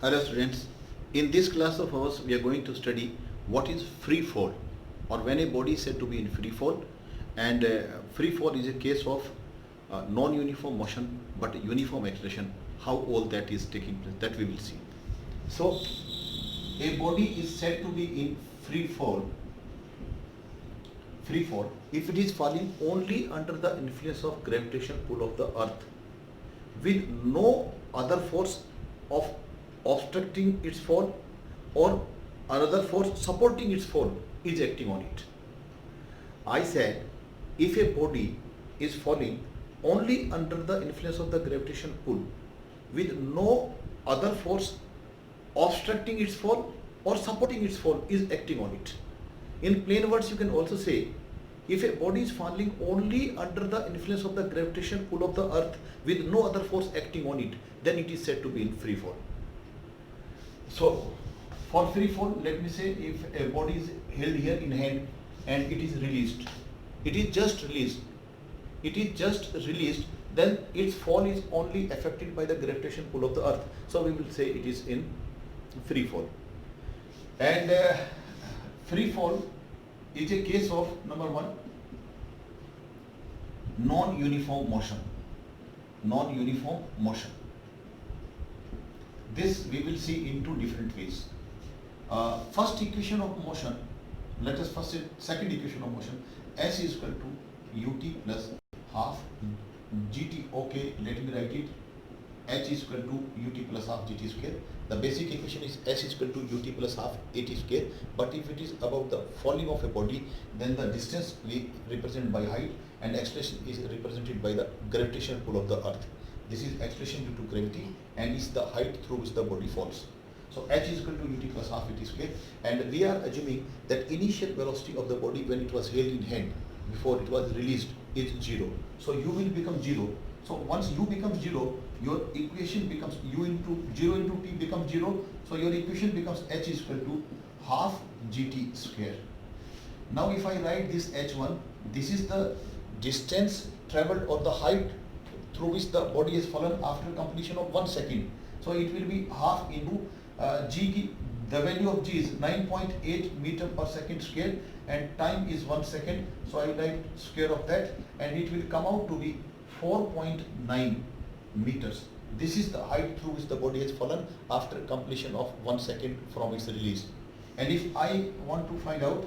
Hello students, in this class of ours we are going to study what is free fall or when a body is said to be in free fall, and free fall is a case of non-uniform motion but uniform acceleration. How all that is taking place, that we will see. So a body is said to be in free fall if it is falling only under the influence of gravitational pull of the earth with no other force of obstructing its fall or another force supporting its fall is acting on it. I said if a body is falling only under the influence of the gravitational pull with no other force obstructing its fall or supporting its fall is acting on it. In plain words, you can also say if a body is falling only under the influence of the gravitational pull of the earth with no other force acting on it, then it is said to be in free fall. So for free fall, let me say if a body is held here in hand and it is released, then its fall is only affected by the gravitational pull of the earth. So we will say it is in free fall. And free fall is a case of number one, non-uniform motion. This we will see in two different ways. First equation of motion, let us first say second equation of motion, S is equal to ut plus half gt. Okay, let me write it. H is equal to ut plus half gt square. The basic equation is S is equal to ut plus half at square. But if it is about the falling of a body, then the distance we represent by height and acceleration is represented by the gravitational pull of the earth. This is acceleration due to gravity and is the height through which the body falls. So H is equal to ut plus half at square, and we are assuming that initial velocity of the body when it was held in hand before it was released is 0. So u will become 0. So once u becomes 0, your equation becomes u into 0 into t becomes 0. So your equation becomes H is equal to half gt square. Now if I write this H1, this is the distance traveled or the height through which the body has fallen after completion of 1 second. So it will be half into g. The value of g is 9.8 meter per second square and time is 1 second. So I will write square of that and it will come out to be 4.9 meters. This is the height through which the body has fallen after completion of 1 second from its release. And if I want to find out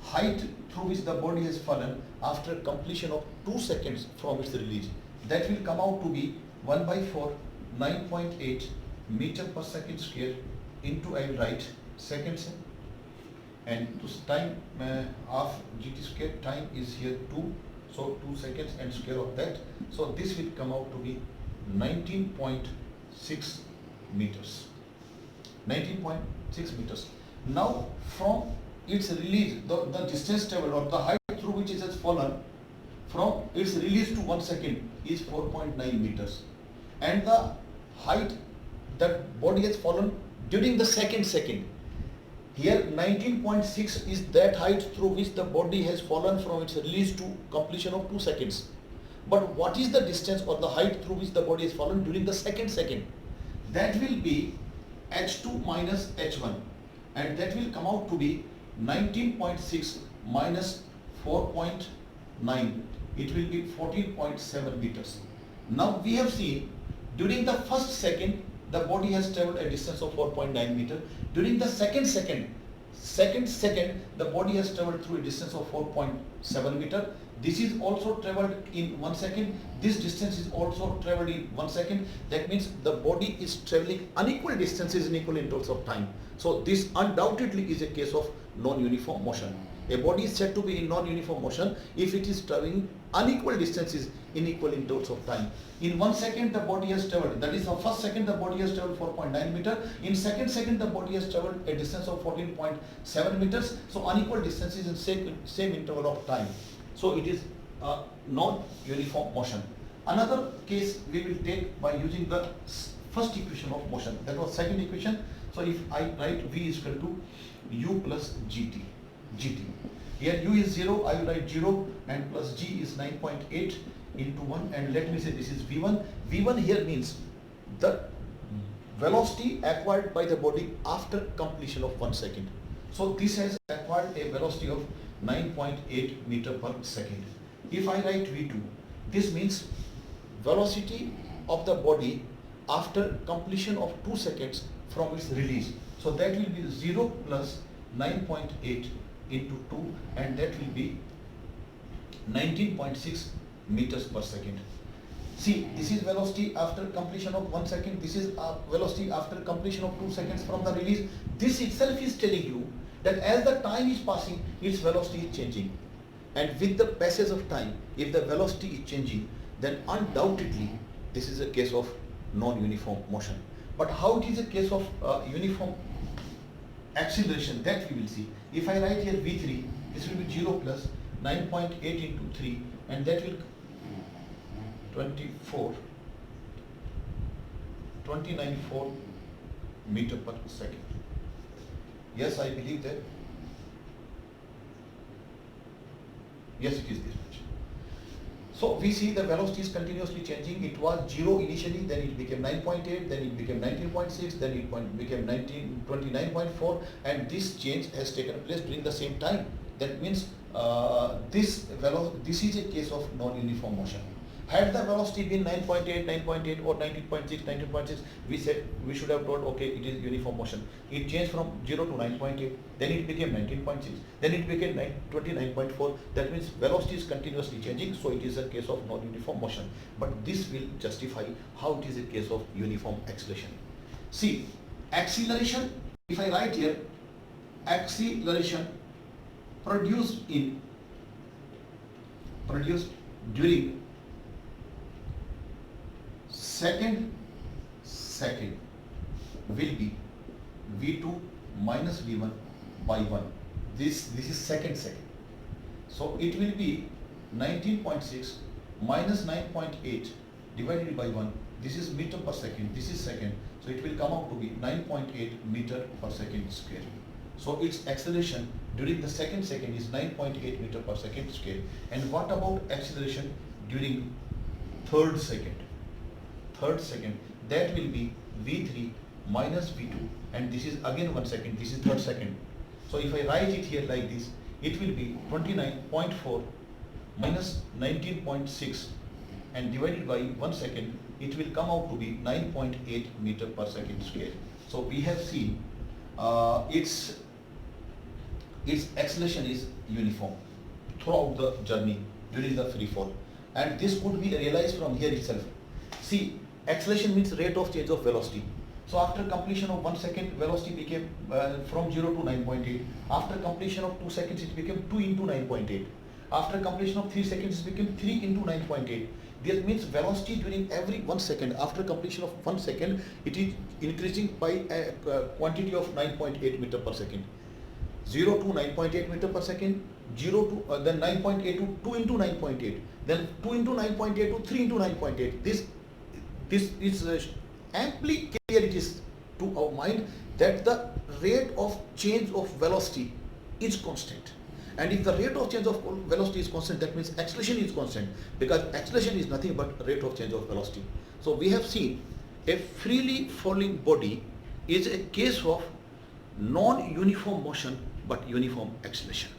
height through which the body has fallen after completion of 2 seconds from its release, that will come out to be 1 by 4, 9.8 meter per second square into, I will write seconds, and to time of gt square, time is here 2, so 2 seconds and square of that. So this will come out to be 19.6 meters. 19.6 meters. Now from its release, the distance traveled or the height through which it has fallen from its release to 1 second is 4.9 meters, and the height that body has fallen during the second. Here 19.6 is that height through which the body has fallen from its release to completion of 2 seconds. But what is the distance or the height through which the body has fallen during the second? That will be h2 minus h1, and that will come out to be 19.6 minus 4.9. It will be 14.7 meters. Now we have seen during the first second the body has traveled a distance of 4.9 meter. During the second the body has traveled through a distance of 4.7 meter. This is also traveled in 1 second. This distance is also traveled in 1 second. That means the body is traveling unequal distances in equal intervals of time. So this undoubtedly is a case of non-uniform motion. A body is said to be in non-uniform motion if it is traveling unequal distances in equal intervals of time. In 1 second the body has traveled, that is the first second the body has traveled 4.9 meter. In second the body has traveled a distance of 14.7 meters. So unequal distances in same interval of time. So it is non-uniform motion. Another case we will take by using the first equation of motion. That was second equation. So if I write v is equal to u plus gt. Here u is 0, I will write 0 and plus g is 9.8 into 1, and let me say this is v1. v1 here means the velocity acquired by the body after completion of 1 second. So this has acquired a velocity of 9.8 meter per second. If I write V2, this means velocity of the body after completion of 2 seconds from its release. So that will be 0 plus 9.8 into 2, and that will be 19.6 meters per second. See, this is velocity after completion of 1 second. This is velocity after completion of 2 seconds from the release. This itself is telling you that as the time is passing, its velocity is changing. And with the passage of time, if the velocity is changing, then undoubtedly this is a case of non-uniform motion. But how it is a case of uniform acceleration, that we will see. If I write here V3, this will be 0 plus 9.8 into 3, and that will 29.4 meter per second. Yes, I believe that. Yes, it is this much. So we see the velocity is continuously changing. It was 0 initially, then it became 9.8, then it became 19.6, then it became 29.4, and this change has taken place during the same time. That means this is a case of non-uniform motion. Had the velocity been 9.8, 9.8 or 19.6, 19.6, we should have told, okay, it is uniform motion. It changed from 0 to 9.8, then it became 19.6, then it became 29.4. That means velocity is continuously changing, so it is a case of non-uniform motion. But this will justify how it is a case of uniform acceleration. See, acceleration, if I write here, acceleration produced during second will be V2 minus V1 by 1. This is second. So it will be 19.6 minus 9.8 divided by 1. This is meter per second. This is second. So it will come out to be 9.8 meter per second square. So its acceleration during the second is 9.8 meter per second square. And what about acceleration during third second? That will be V3 minus V2, and this is again 1 second, this is third second. So if I write it here like this, it will be 29.4 minus 19.6 and divided by 1 second, it will come out to be 9.8 meter per second square. So we have seen its acceleration is uniform throughout the journey during the free fall, and this could be realized from here itself. See, acceleration means rate of change of velocity. So after completion of 1 second, velocity became from 0 to 9.8. After completion of 2 seconds, it became 2 into 9.8. After completion of 3 seconds, it became 3 into 9.8. This means velocity during every 1 second. After completion of 1 second, it is increasing by a quantity of 9.8 meter per second. 0 to 9.8 meter per second, 0 to then 9.8 to 2 into 9.8, then 2 into 9.8 to 3 into 9.8. This is amply clear it is to our mind that the rate of change of velocity is constant. And if the rate of change of velocity is constant, that means acceleration is constant, because acceleration is nothing but rate of change of velocity. So we have seen a freely falling body is a case of non-uniform motion but uniform acceleration.